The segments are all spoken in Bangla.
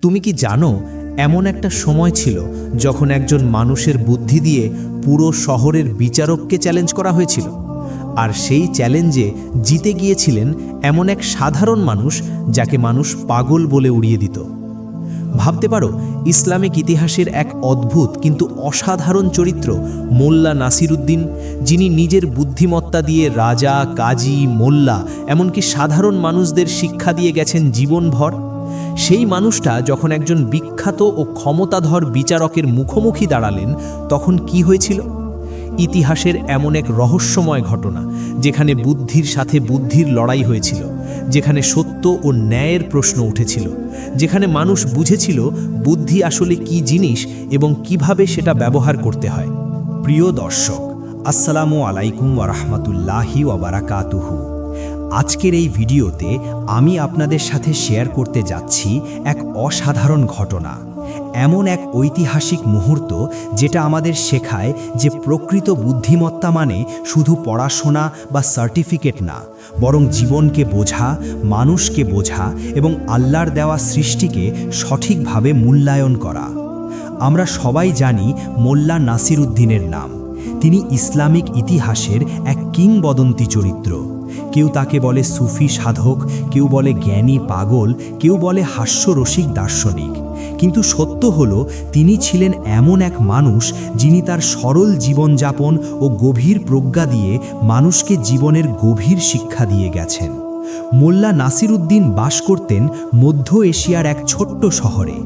তুমি কি জানো, এমন একটা সময় ছিল যখন একজন মানুষের বুদ্ধি দিয়ে পুরো শহরের বিচারককে চ্যালেঞ্জ করা হয়েছিল, আর সেই চ্যালেঞ্জে জিতে গিয়েছিলেন এমন এক সাধারণ মানুষ যাকে মানুষ পাগল বলে উড়িয়ে দিত। ভাবতে পারো, ইসলামিক ইতিহাসের এক অদ্ভুত কিন্তু অসাধারণ চরিত্র মোল্লা নাসিরুদ্দিন, যিনি নিজের বুদ্ধিমত্তা দিয়ে রাজা, কাজী, মোল্লা এমনকি সাধারণ মানুষদের শিক্ষা দিয়ে গেছেন জীবনভর। সেই মানুষটা যখন একজন বিখ্যাত ও ক্ষমতাধর বিচারকের মুখোমুখি দাঁড়ালেন, তখন কি হয়েছিল? ইতিহাসের এমন এক রহস্যময় ঘটনা, যেখানে বুদ্ধির সাথে বুদ্ধির লড়াই হয়েছিল, যেখানে সত্য ও ন্যায়ের প্রশ্ন উঠেছিল, যেখানে মানুষ বুঝেছিল বুদ্ধি আসলে কি জিনিস এবং কিভাবে সেটা ব্যবহার করতে হয়। প্রিয় দর্শক, আসসালামু আলাইকুম ওয়া রাহমাতুল্লাহি ওয়া বারাকাতুহু। আজকের এই ভিডিওতে আমি আপনাদের সাথে শেয়ার করতে যাচ্ছি এক অসাধারণ ঘটনা, এমন এক ঐতিহাসিক মুহূর্ত যেটা আমাদের শেখায় যে প্রকৃত বুদ্ধিমত্তা মানে শুধু পড়াশোনা বা সার্টিফিকেট না, বরং জীবনকে বোঝা, মানুষকে বোঝা এবং আল্লাহর দেওয়া সৃষ্টিকে সঠিকভাবে মূল্যায়ন করা। আমরা সবাই জানি মোল্লা নাসিরুদ্দিনের নাম। তিনি ইসলামিক ইতিহাসের এক কিংবদন্তি চরিত্র। কেউ তাকে বলে সুফি সাধক, কেউ বলে জ্ঞানী পাগল, কেউ বলে হাস্যরসিক দার্শনিক। কিন্তু সত্য হলো, তিনি ছিলেন এমন এক মানুষ যিনি তার সরল জীবনযাপন ও গভীর প্রজ্ঞা দিয়ে মানুষকে জীবনের গভীর শিক্ষা দিয়ে গেছেন। মোল্লা নাসিরুদ্দিন বাস করতেন মধ্য এশিয়ার এক ছোট্ট শহরে।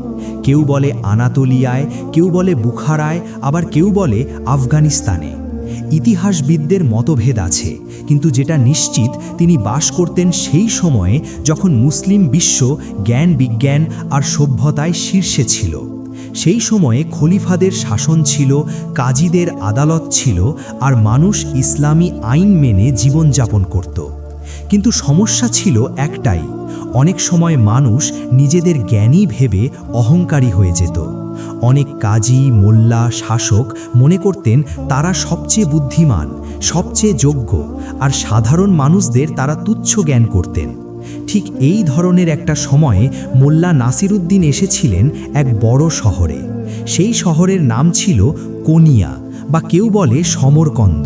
কেউ বলে আনাতোলিয়ায়, কেউ বলে বুখারায়, আবার কেউ বলে আফগানিস্তানে। ইতিহাসবিদদের মতভেদ আছে, কিন্তু যেটা নিশ্চিত, তিনি বাস করতেন সেই সময়ে যখন মুসলিম বিশ্ব জ্ঞান, বিজ্ঞান আর সভ্যতায় শীর্ষে ছিল। সেই সময়ে খলিফাদের শাসন ছিল, কাজীদের আদালত ছিল, আর মানুষ ইসলামী আইন মেনে জীবনযাপন করত। কিন্তু সমস্যা ছিল একটাই, অনেক সময় মানুষ নিজেদের জ্ঞানী ভেবে অহংকারী হয়ে যেত। অনেক কাজী, মোল্লা, শাসক মনে করতেন তারা সবচেয়ে বুদ্ধিমান, সবচেয়ে যোগ্য, আর সাধারণ মানুষদের তারা তুচ্ছ জ্ঞান করতেন। ঠিক এই ধরনের একটা সময়ে মোল্লা নাসিরুদ্দিন এসেছিলেন এক বড় শহরে। সেই শহরের নাম ছিল কোনিয়া, বা কেউ বলে সমরকন্দ।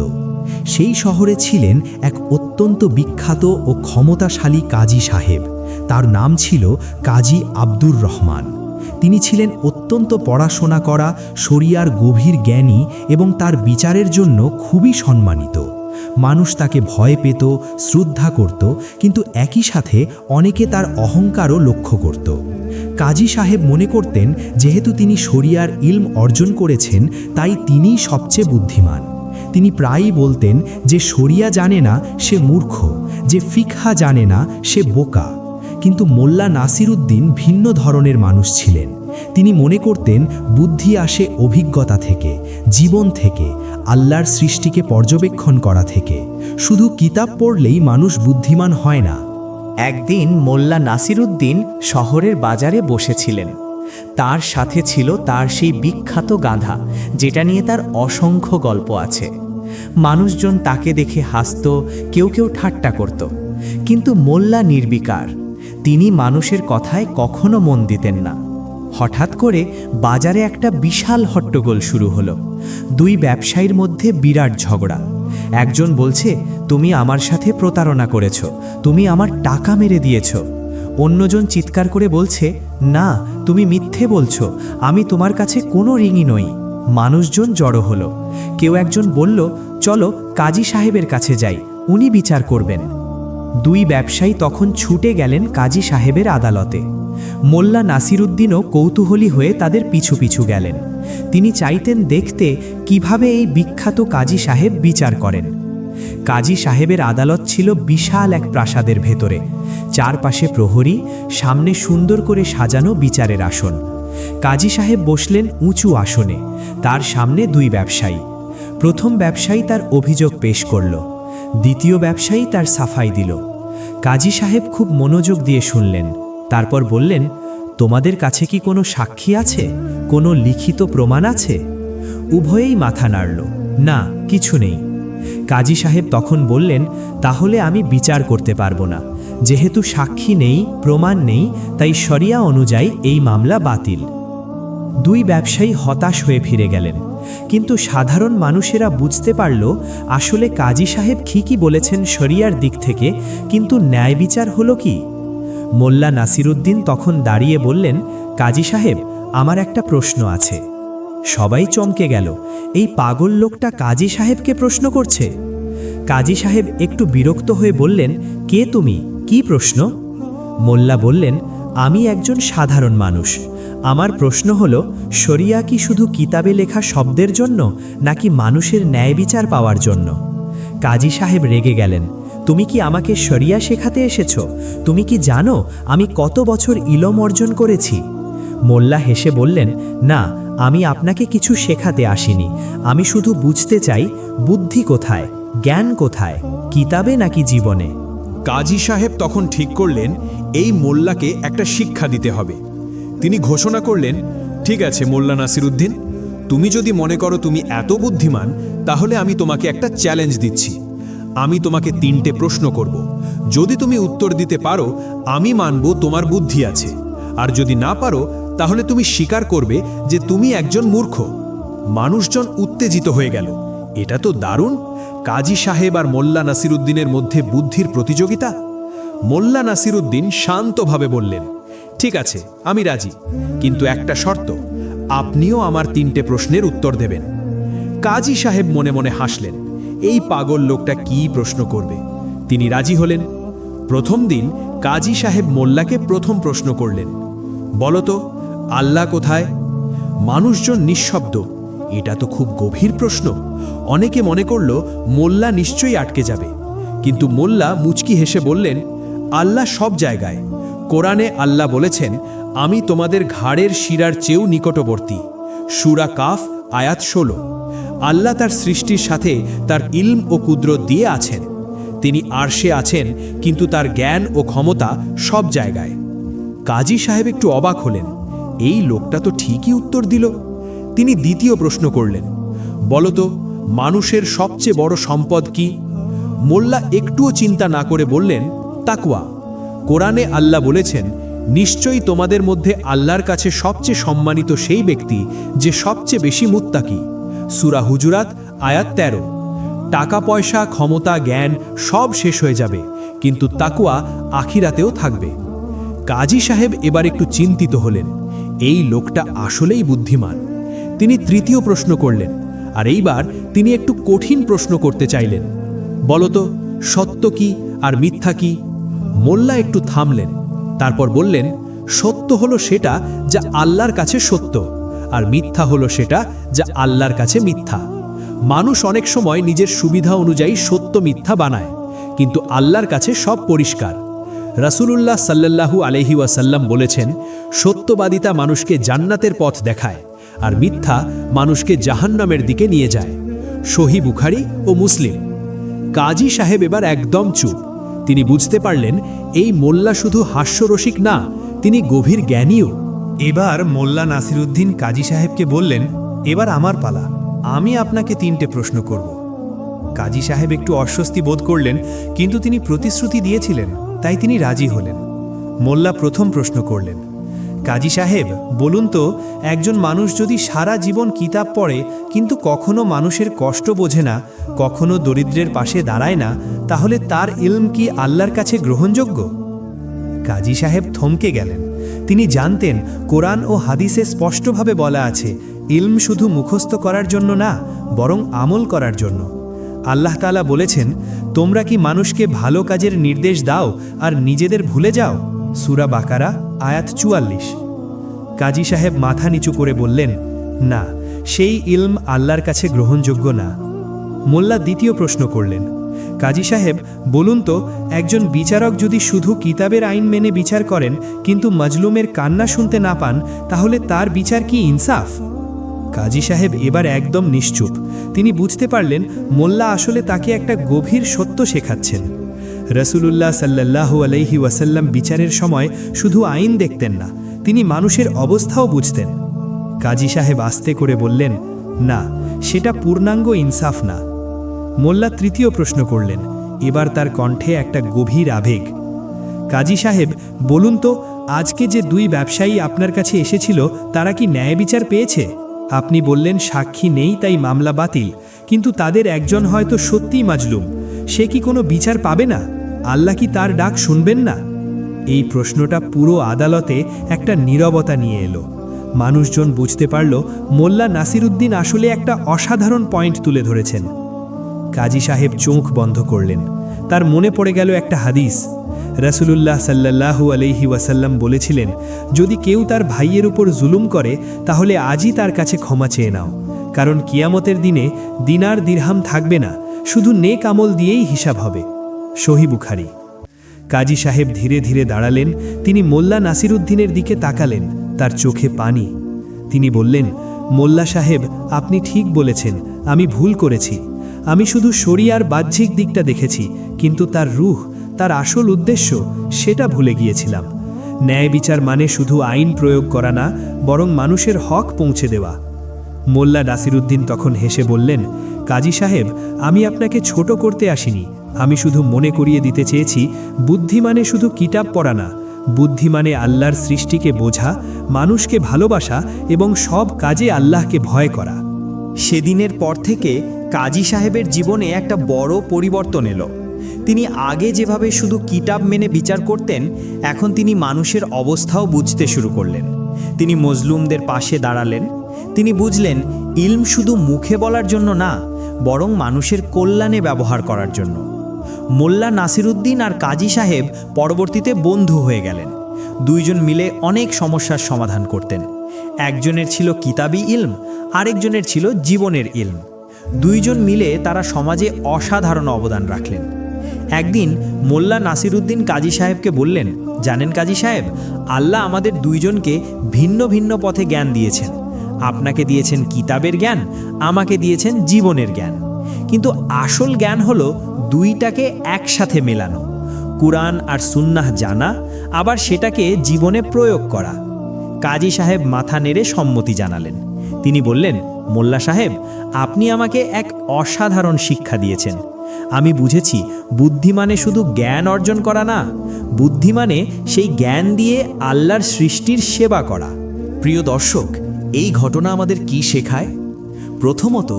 সেই শহরে ছিলেন এক অত্যন্ত বিখ্যাত ও ক্ষমতাশালী কাজী সাহেব। তার নাম ছিল কাজী আব্দুর রহমান। তিনি ছিলেন অত্যন্ত পড়াশোনা করা, শরিয়ার গভীর জ্ঞানী এবং তার বিচারের জন্য খুবই সম্মানিত। মানুষ তাকে ভয় পেত, শ্রদ্ধা করত, কিন্তু একই সাথে অনেকে তার অহংকারও লক্ষ্য করত। কাজী সাহেব মনে করতেন যেহেতু তিনি শরিয়ার ইলম অর্জন করেছেন, তাই তিনিই সবচেয়ে বুদ্ধিমান। তিনি প্রায়ই বলতেন যে শরিয়া জানে না সে মূর্খ, যে ফিকহা জানে না সে বোকা। কিন্তু মোল্লা নাসিরুদ্দিন ভিন্ন ধরনের মানুষ ছিলেন। তিনি মনে করতেন বুদ্ধি আসে অভিজ্ঞতা থেকে, জীবন থেকে, আল্লাহর সৃষ্টিকে পর্যবেক্ষণ করা থেকে। শুধু কিতাব পড়লেই মানুষ বুদ্ধিমান হয় না। একদিন মোল্লা নাসিরুদ্দিন শহরের বাজারে বসেছিলেন। তার সাথে ছিল তার সেই বিখ্যাত গাধা, যেটা নিয়ে তার অসংখ্য গল্প আছে। মানুষজন তাকে দেখে হাসত, কেউ কেউ ঠাট্টা করত, কিন্তু মোল্লা নির্বিকার। তিনি মানুষের কথায় কখনো মন দিতেন না। হঠাৎ করে বাজারে একটা বিশাল হট্টগোল শুরু হলো। দুই ব্যবসায়ীর মধ্যে বিরাট ঝগড়া। একজন বলছে, তুমি আমার সাথে প্রতারণা করেছ, তুমি আমার টাকা মেরে দিয়েছ। অন্যজন চিৎকার করে বলছে, না, তুমি মিথ্যে বলছো, আমি তোমার কাছে কোনো ঋণী নই। মানুষজন জড়ো হলো। কেউ একজন বলল, চলো কাজী সাহেবের কাছে যাই, উনি বিচার করবেন। দুই ব্যবসায়ী তখন ছুটে গেলেন কাজী সাহেবের আদালতে। মোল্লা নাসিরুদ্দিনও কৌতূহলী হয়ে তাদের পিছু পিছু গেলেন। তিনি চাইতেন দেখতে কিভাবে এই বিখ্যাত কাজী সাহেব বিচার করেন। কাজী সাহেবের আদালত ছিল বিশাল এক প্রাসাদের ভেতরে। চারপাশে প্রহরী, সামনে সুন্দর করে সাজানো বিচারের আসন। কাজী সাহেব বসলেন উঁচু আসনে, তার সামনে দুই ব্যবসায়ী। প্রথম ব্যবসায়ী তার অভিযোগ পেশ করল, দ্বিতীয় ব্যবসায়ী তার সাফাই দিল। কাজী সাহেব খুব মনোযোগ দিয়ে শুনলেন, তারপর বললেন, তোমাদের কাছে কি কোনো সাক্ষী আছে, কোনো লিখিত প্রমাণ আছে? উভয়েই মাথা নাড়ল, না, কিছু নেই। কাজী সাহেব তখন বললেন, তাহলে আমি বিচার করতে পারবো না, যেহেতু সাক্ষী নেই, প্রমাণ নেই, তাই শরিয়া অনুযায়ী এই মামলা বাতিল। দুই ব্যবসায়ী হতাশ হয়ে ফিরে গেলেন, কিন্তু সাধারণ মানুষেরা বুঝতে পারল আসলে কাজী সাহেব ঠিকই বলেছেন শরিয়ার দিক থেকে, কিন্তু ন্যায় বিচার হলো কি? মোল্লা নাসিরুদ্দিন তখন দাঁড়িয়ে বললেন, কাজী সাহেব, আমার একটা প্রশ্ন আছে। সবাই চমকে গেল, এই পাগল লোকটা কাজী সাহেবকে প্রশ্ন করছে। কাজী সাহেব একটু বিরক্ত হয়ে বললেন, কে তুমি, কি প্রশ্ন? মোল্লা বললেন, আমি একজন সাধারণ মানুষ। আমার প্রশ্ন হলো, শরিয়া কি শুধু কিতাবে লেখা শব্দের জন্য, নাকি মানুষের ন্যায় বিচার পাওয়ার জন্য? কাজী সাহেব রেগে গেলেন, তুমি কি আমাকে শরিয়া শেখাতে এসেছ? তুমি কি জানো আমি কত বছর ইলম অর্জন করেছি? মোল্লা হেসে বললেন, না, আমি আপনাকে কিছু শেখাতে আসিনি। আমি শুধু বুঝতে চাই, বুদ্ধি কোথায়, জ্ঞান কোথায়, কিতাবে নাকি জীবনে? কাজী সাহেব তখন ঠিক করলেন এই মোল্লাকে একটা শিক্ষা দিতে হবে। তিনি ঘোষণা করলেন, ঠিক আছে মোল্লা নাসিরুদ্দিন, তুমি যদি মনে করো তুমি এত বুদ্ধিমান, তাহলে আমি তোমাকে একটা চ্যালেঞ্জ দিচ্ছি। আমি তোমাকে 3টে প্রশ্ন করব। যদি তুমি উত্তর দিতে পারো, আমি মানব তোমার বুদ্ধি আছে, আর যদি না পারো, তাহলে তুমি স্বীকার করবে যে তুমি একজন মূর্খ। মানুষজন উত্তেজিত হয়ে গেল, এটা তো দারুণ! কাজী সাহেব আর মোল্লা নাসিরুদ্দিনের মধ্যে বুদ্ধির প্রতিযোগিতা। মোল্লা নাসিরুদ্দিন শান্তভাবে বললেন, ঠিক আছে, আমি রাজি, কিন্তু একটা শর্ত, আপনিও আমার 3টে প্রশ্নের উত্তর দেবেন। কাজী সাহেব মনে মনে হাসলেন, এই পাগল লোকটা কি প্রশ্ন করবে। তিনি রাজি হলেন। প্রথম দিন কাজী সাহেব মোল্লাকে প্রথম প্রশ্ন করলেন, বলো তো, আল্লাহ কোথায়? মানুষজন নিঃশব্দ। এটা তো খুব গভীর প্রশ্ন। অনেকে মনে করল মোল্লা নিশ্চয়ই আটকে যাবে, কিন্তু মোল্লা মুচকি হেসে বললেন, আল্লাহ সব জায়গায়। কোরআনে আল্লাহ বলেছেন, আমি তোমাদের ঘাড়ের শিরার চেয়েও নিকটবর্তী। সূরা কাফ আয়াত 16। আল্লাহ তার সৃষ্টির সাথে তার ইলম ও কুদরত দিয়ে আছেন। তিনি আরশে আছেন, কিন্তু তার জ্ঞান ও ক্ষমতা সব জায়গায়। কাজী সাহেব একটু অবাক হলেন, এই লোকটা তো ঠিকই উত্তর দিল। তিনি দ্বিতীয় প্রশ্ন করলেন, বলো তো, মানুষের সবচেয়ে বড় সম্পদ কি? মোল্লা একটুও চিন্তা না করে বললেন, তাকওয়া। কোরআনে আল্লাহ বলেছেন, নিশ্চয়ই তোমাদের মধ্যে আল্লাহর কাছে সবচেয়ে সম্মানিত সেই ব্যক্তি যে সবচেয়ে বেশি মুত্তাকি। সূরা হুজুরাত আয়াত 13। টাকা পয়সা, ক্ষমতা, জ্ঞান সব শেষ হয়ে যাবে, কিন্তু তাকওয়া আখিরাতেও থাকবে। কাজী সাহেব এবার একটু চিন্তিত হলেন, এই লোকটা আসলেই বুদ্ধিমান। তিনি তৃতীয় প্রশ্ন করলেন, আর এইবার তিনি একটু কঠিন প্রশ্ন করতে চাইলেন, বলতো, সত্য কি আর মিথ্যা কি? মোল্লা একটু থামলেন, তারপর বললেন, সত্য হলো সেটা যা আল্লাহর কাছে সত্য, আর মিথ্যা হলো সেটা যা আল্লাহর কাছে মিথ্যা। মানুষ অনেক সময় নিজের সুবিধা অনুযায়ী সত্য মিথ্যা বানায়, কিন্তু আল্লাহর কাছে সব পরিষ্কার। রাসূলুল্লাহ সাল্লাল্লাহু আলাইহি ওয়াসাল্লাম বলেছেন, সত্যবাদিতা মানুষকে জান্নাতের পথ দেখায়, আর মিথ্যা মানুষকে জাহান্নামের দিকে নিয়ে যায়। সহিহ বুখারী ও মুসলিম। কাজী সাহেব এবার একদম চুপ। তিনি বুঝতে পারলেন এই মোল্লা শুধু হাস্যরসিক না, তিনি গভীর জ্ঞানীও। এবার মোল্লা নাসিরুদ্দিন কাজী সাহেবকে বললেন, এবার আমার পালা, আমি আপনাকে 3টে প্রশ্ন করব। কাজী সাহেব একটু অস্বস্তি বোধ করলেন, কিন্তু তিনি প্রতিশ্রুতি দিয়েছিলেন, তাই তিনি রাজি হলেন। মোল্লা প্রথম প্রশ্ন করলেন, কাজী সাহেব, বলুন তো, একজন মানুষ যদি সারা জীবন কিতাব পড়ে কিন্তু কখনো মানুষের কষ্ট বোঝে না, কখনো দরিদ্রের পাশে দাঁড়ায় না, তাহলে তার ইলম কি আল্লাহর কাছে গ্রহণযোগ্য? কাজী সাহেব থমকে গেলেন। তিনি জানতেন কোরআন ও হাদিসে স্পষ্টভাবে বলা আছে, ইলম শুধু মুখস্থ করার জন্য না, বরং আমল করার জন্য। আল্লাহ তাআলা বলেছেন, তোমরা কি মানুষকে ভালো কাজের নির্দেশ দাও আর নিজেদের ভুলে যাও? সূরা বাকারা আয়াত 44। কাজী সাহেব মাথা নিচু করে বললেন, না, সেই ইলম আল্লাহর কাছে গ্রহণযোগ্য না। মোল্লা দ্বিতীয় প্রশ্ন করলেন, কাজী সাহেব, বলুন তো, একজন বিচারক যদি শুধু কিতাবের আইন মেনে বিচার করেন কিন্তু মজলুমের কান্না শুনতে না পান, তাহলে তার বিচার কি ইনসাফ? কাজী সাহেব এবার একদম নিশ্চুপ। তিনি বুঝতে পারলেন মোল্লা আসলে তাকে একটা গভীর সত্য শেখাচ্ছেন। রাসূলুল্লাহ সাল্লাল্লাহু আলাইহি ওয়াসাল্লাম বিচারের সময় শুধু আইন দেখতেন না, তিনি মানুষের অবস্থাও বুঝতেন। কাজী সাহেব আস্তে করে বললেন, না, সেটা পূর্ণাঙ্গ ইনসাফ না। মোল্লা তৃতীয় প্রশ্ন করলেন। এবার তার কণ্ঠে একটা গভীর আবেগ। কাজী সাহেব, বলুন তো, আজকে যে দুই ব্যবসায়ী আপনার কাছে এসেছিল তারা কি ন্যায় বিচার পেয়েছে? আপনি বললেন সাক্ষী নেই তাই মামলা বাতিল, কিন্তু তাদের একজন হয়তো সত্যিই মাজলুম। সে কি কোনো বিচার পাবে না? আল্লাহ কি তার ডাক শুনবেন না? এই প্রশ্নটা পুরো আদালতে একটা নীরবতা নিয়ে এলো। মানুষজন বুঝতে পারল মোল্লা নাসিরুদ্দিন আসলে একটা অসাধারণ পয়েন্ট তুলে ধরেছেন। কাজী সাহেব চোখ বন্ধ করলেন। তার মনে পড়ে গেল একটা হাদিস। রাসূলুল্লাহ সাল্লাল্লাহু আলাইহি ওয়াসাল্লাম বলেছিলেন, যদি কেউ তার ভাইয়ের উপর জুলুম করে তাহলে আজই তার কাছে ক্ষমা চেয়ে নাও, কারণ কিয়ামতের দিনে দিনার দিরহাম থাকবে না, শুধু নেক আমল দিয়েই হিসাব হবে। সহিহ বুখারী। কাজী সাহেব ধীরে ধীরে দাঁড়ালেন। তিনি মোল্লা নাসিরুদ্দিনের দিকে তাকালেন, তার চোখে পানি। তিনি বললেন, মোল্লা সাহেব, আপনি ঠিক বলেছেন, আমি ভুল করেছি। আমি শুধু শরিয়ার বাহ্যিক দিকটা দেখেছি, কিন্তু তার রূহ, তার আসল উদ্দেশ্য, সেটা ভুলে গিয়েছিলাম। ন্যায় বিচার মানে শুধু আইন প্রয়োগ করা না, বরং মানুষের হক পৌঁছে দেওয়া। মোল্লা নাসিরুদ্দিন তখন হেসে বললেন, কাজী সাহেব, আমি আপনাকে ছোট করতে আসিনি। আমি শুধু মনে করিয়ে দিতে চেয়েছি, বুদ্ধি মানে শুধু কিতাব পড়া না। বুদ্ধি মানে আল্লাহর সৃষ্টিকে বোঝা, মানুষকে ভালোবাসা এবং সব কাজে আল্লাহকে ভয় করা। সেদিনের পর থেকে কাজী সাহেবের জীবনে একটা বড় পরিবর্তন এলো। তিনি আগে যেভাবে শুধু কিতাব মেনে বিচার করতেন, এখন তিনি মানুষের অবস্থাও বুঝতে শুরু করলেন। তিনি মজলুমদের পাশে দাঁড়ালেন। তিনি বুঝলেন, ইলম শুধু মুখে বলার জন্য না, বরং মানুষের কল্যাণে ব্যবহার করার জন্য। মোল্লা নাসিরুদ্দিন আর কাজী সাহেব পরবর্তীতে বন্ধু হয়ে গেলেন। দুইজন মিলে অনেক সমস্যার সমাধান করতেন। একজনের ছিল কিতাবি ইলম, আরেকজনের ছিল জীবনের ইলম। দুইজন মিলে তারা সমাজে অসাধারণ অবদান রাখলেন। একদিন মোল্লা নাসিরুদ্দিন কাজী সাহেবকে বললেন, জানেন কাজী সাহেব, আল্লাহ আমাদের দুইজনকে ভিন্ন ভিন্ন পথে জ্ঞান দিয়েছেন। আপনাকে দিয়েছেন কিতাবের জ্ঞান, আমাকে দিয়েছেন জীবনের জ্ঞান। কিন্তু আসল জ্ঞান হলো দুইটাকে একসাথে মেলানো, কুরআন আর সুন্নাহ জানা, আবার সেটাকে জীবনে প্রয়োগ করা। কাজী সাহেব মাথা নেড়ে সম্মতি জানালেন। তিনি বললেন, মোল্লা সাহেব, আপনি আমাকে এক অসাধারণ শিক্ষা দিয়েছেন। আমি বুঝেছি, বুদ্ধি মানে শুধু জ্ঞান অর্জন করা না, বুদ্ধি মানে সেই জ্ঞান দিয়ে আল্লাহর সৃষ্টির সেবা করা। প্রিয় দর্শক, এই ঘটনা আমাদের কি শেখায়? প্রথমত,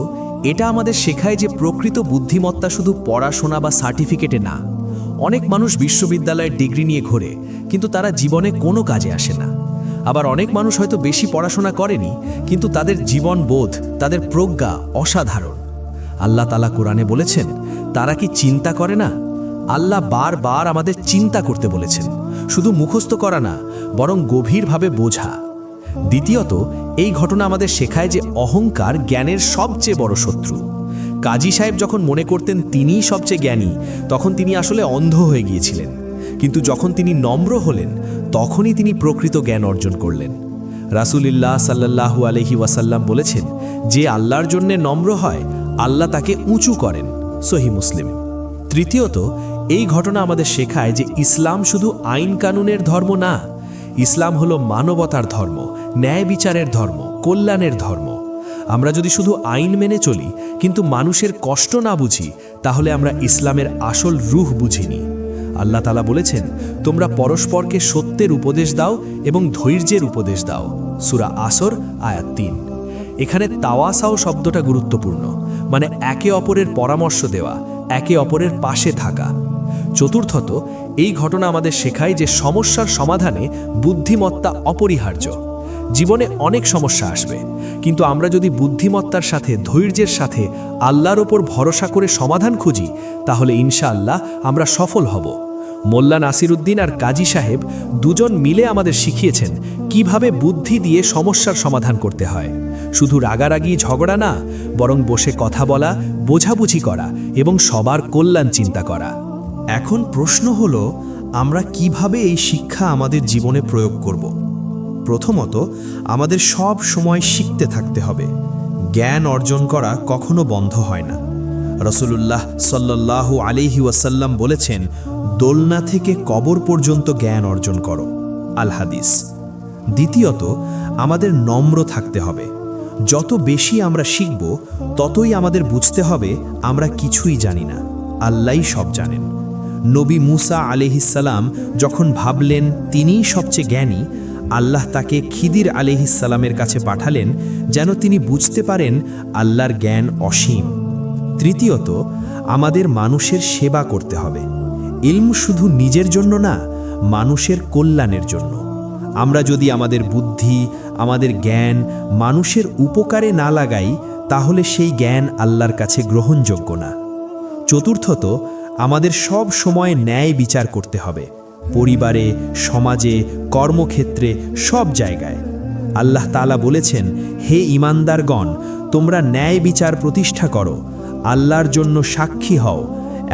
এটা আমাদের শেখায় যে প্রকৃত বুদ্ধিমত্তা শুধু পড়াশোনা বা সার্টিফিকেটে না। অনেক মানুষ বিশ্ববিদ্যালয়ের ডিগ্রি নিয়ে ঘোরে, কিন্তু তারা জীবনে কোনো কাজে আসে না। আবার অনেক মানুষ হয়তো বেশি পড়াশোনা করেনি, কিন্তু তাদের জীবনবোধ, তাদের প্রজ্ঞা অসাধারণ। আল্লাহ তাআলা কোরআনে বলেছেন, তারা কি চিন্তা করে না? আল্লাহ বারবার আমাদের চিন্তা করতে বলেছেন, শুধু মুখস্থ করা না, বরং গভীরভাবে বোঝা। দ্বিতীয়ত, এই ঘটনা আমাদের শেখায় যে অহংকার জ্ঞানের সবচেয়ে বড় শত্রু। কাজী সাহেব যখন মনে করতেন তিনিই সবচেয়ে জ্ঞানী, তখন তিনি আসলে অন্ধ হয়ে গিয়েছিলেন। কিন্তু যখন তিনি নম্র হলেন, তখনই তিনি প্রকৃত জ্ঞান অর্জন করলেন। রাসূলুল্লাহ সাল্লাল্লাহু আলাইহি ওয়াসাল্লাম বলেছেন, যে আল্লাহর জন্য নম্র হয়, আল্লাহ তাকে উঁচু করেন। সহিহ মুসলিম। তৃতীয়ত, এই ঘটনা আমাদের শেখায় যে ইসলাম শুধু আইন কানুনের ধর্ম না, ইসলাম হলো মানবতার ধর্ম, ন্যায় বিচারের ধর্ম, কল্যাণের ধর্ম। আমরা যদি শুধু আইন মেনে চলি কিন্তু মানুষের কষ্ট না বুঝি, তাহলে আমরা ইসলামের আসল রূহ বুঝিনি। আল্লাহ তাআলা বলেছেন, তোমরা পরস্পরকে সত্যের উপদেশ দাও এবং ধৈর্যের উপদেশ দাও। সূরা আসর আয়াত ৩। এখানে তাওয়াসাও শব্দটা গুরুত্বপূর্ণ, মানে একে অপরের পরামর্শ দেওয়া, একে অপরের পাশে থাকা। চতুর্থত, এই ঘটনা আমাদের শেখায় যে সমস্যার সমাধানে বুদ্ধিমত্তা অপরিহার্য। জীবনে অনেক সমস্যা আসবে, কিন্তু আমরা যদি বুদ্ধিমত্তার সাথে, ধৈর্যের সাথে আল্লাহর ওপর ভরসা করে সমাধান খুঁজি, তাহলে ইনশাআল্লাহ আমরা সফল হব। মোল্লা নাসিরুদ্দিন আর কাজী সাহেব দুজন মিলে আমাদের শিখিয়েছেন কিভাবে বুদ্ধি দিয়ে সমস্যার সমাধান করতে হয়। শুধু রাগারাগি ঝগড়া না, বরং বসে কথা বলা, বোঝাবুঝি করা এবং সবার কল্যাণ চিন্তা করা। এখন প্রশ্ন হলো, আমরা কিভাবে এই শিক্ষা আমাদের জীবনে প্রয়োগ করব? প্রথমত, আমাদের সব সময় শিখতে থাকতে হবে। জ্ঞান অর্জন করা কখনো বন্ধ হয় না। রাসূলুল্লাহ সাল্লাল্লাহু আলাইহি ওয়াসাল্লাম বলেছেন, দোলনা থেকে কবর পর্যন্ত জ্ঞান অর্জন করো। আল হাদিস। দ্বিতীয়ত, আমাদের নম্র থাকতে হবে। যত বেশি আমরা শিখব, ততই আমাদের বুঝতে হবে আমরা কিছুই জানি না, আল্লাহই সব জানেন। নবী মুসা আলাইহিসসালাম যখন ভাবলেন তিনিই সবচেয়ে জ্ঞানী, আল্লাহ তাকে খিদির আলাইহিসসালামের কাছে পাঠালেন যেন তিনি বুঝতে পারেন আল্লাহর জ্ঞান অসীম। তৃতীয়ত, আমাদের মানুষের সেবা করতে হবে। ইলম শুধু নিজের জন্য না, মানুষের কল্যাণের জন্য। আমরা যদি আমাদের বুদ্ধি, আমাদের জ্ঞান মানুষের উপকারে না লাগাই, তাহলে সেই জ্ঞান আল্লাহর কাছে গ্রহণযোগ্য না। চতুর্থত, আমাদের সব সময় ন্যায় বিচার করতে হবে, পরিবারে, সমাজে, কর্মক্ষেত্রে, সব জায়গায়। আল্লাহ তাআলা বলেছেন, হে ঈমানদারগণ, তোমরা ন্যায় বিচার প্রতিষ্ঠা করো, আল্লাহর জন্য সাক্ষী হও,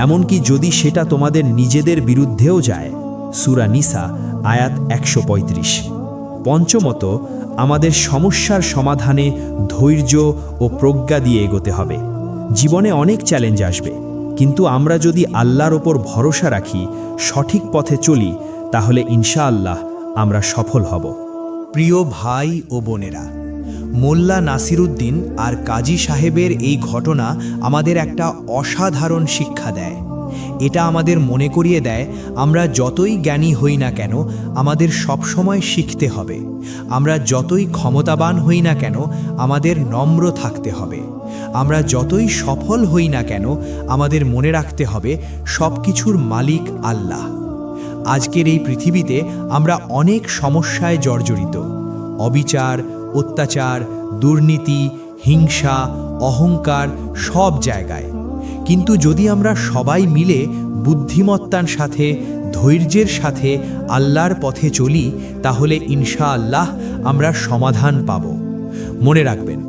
এমনকি যদি সেটা তোমাদের নিজেদের বিরুদ্ধেও যায়। সূরা নিসা আয়াত ১৩৫। পঞ্চমত, আমাদের সমস্যার সমাধানে ধৈর্য ও প্রজ্ঞা দিয়ে এগোতে হবে। জীবনে অনেক চ্যালেঞ্জ আসবে, কিন্তু আমরা যদি আল্লাহর ওপর ভরসা রাখি, সঠিক পথে চলি, তাহলে ইনশাআল্লাহ আমরা সফল হব। প্রিয় ভাই ও বোনেরা, মোল্লা নাসিরুদ্দিন আর কাজী সাহেবের এই ঘটনা আমাদের একটা অসাধারণ শিক্ষা দেয়। এটা আমাদের মনে করিয়ে দেয়, আমরা যতই জ্ঞানী হই না কেন, আমাদের সবসময় শিখতে হবে। আমরা যতই ক্ষমতাবান হই না কেন, আমাদের নম্র থাকতে হবে। আমরা যতই সফল হই না কেন, আমাদের মনে রাখতে হবে সব কিছুর মালিক আল্লাহ। আজকের এই পৃথিবীতে আমরা অনেক সমস্যায় জর্জরিত। অবিচার, অত্যাচার, দুর্নীতি, হিংসা, অহংকার সব জায়গায়। কিন্তু যদি আমরা সবাই মিলে বুদ্ধিমত্তার সাথে, ধৈর্যের সাথে আল্লাহর পথে চলি, তাহলে ইনশাআল্লাহ আমরা সমাধান পাব। মনে রাখবেন,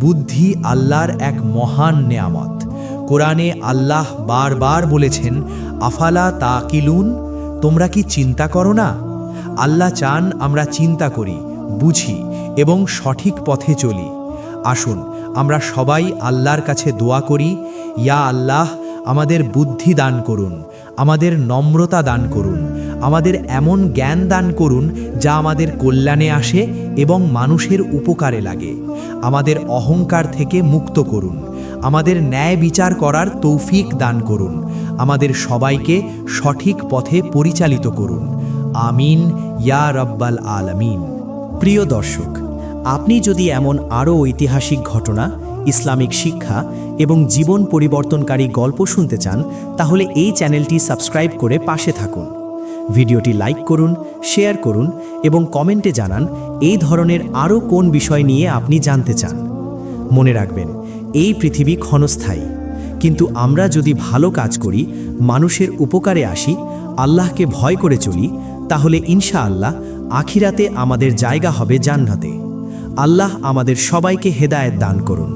বুদ্ধি আল্লাহর এক মহান নেয়ামত। কোরআনে আল্লাহ বারবার বলেছেন, আফালা তাকিলুন, তোমরা কি চিন্তা করো না? আল্লাহ চান আমরা চিন্তা করি, বুঝি এবং সঠিক পথে চলি। আসুন আমরা সবাই আল্লাহর কাছে দোয়া করি, ইয়া আল্লাহ, আমাদের বুদ্ধি দান করুন, আমাদের নম্রতা দান করুন, আমাদের এমন জ্ঞান দান করুন যা আমাদের কল্যাণে আসে এবং মানুষের উপকারে লাগে। আমাদের অহংকার থেকে মুক্ত করুন, আমাদের ন্যায় বিচার করার তৌফিক দান করুন, আমাদের সবাইকে সঠিক পথে পরিচালিত করুন। আমিন ইয়া রাব্বাল আলামিন। প্রিয় দর্শক, আপনি যদি এমন আরও ঐতিহাসিক ঘটনা, ইসলামিক শিক্ষা এবং জীবন পরিবর্তনকারী গল্প শুনতে চান, তাহলে এই চ্যানেলটি সাবস্ক্রাইব করে পাশে থাকুন। ভিডিওটি লাইক করুন, শেয়ার করুন এবং কমেন্টে জানান এই ধরনের আরও কোন বিষয় নিয়ে আপনি জানতে চান। মনে রাখবেন, এই পৃথিবী ক্ষণস্থায়ী, কিন্তু আমরা যদি ভালো কাজ করি, মানুষের উপকারে আসি, আল্লাহকে ভয় করে চলি, তাহলে ইনশাআল্লাহ আখিরাতে আমাদের জায়গা হবে জান্নাতে। আল্লাহ আমাদের সবাইকে হেদায়েত দান করুন।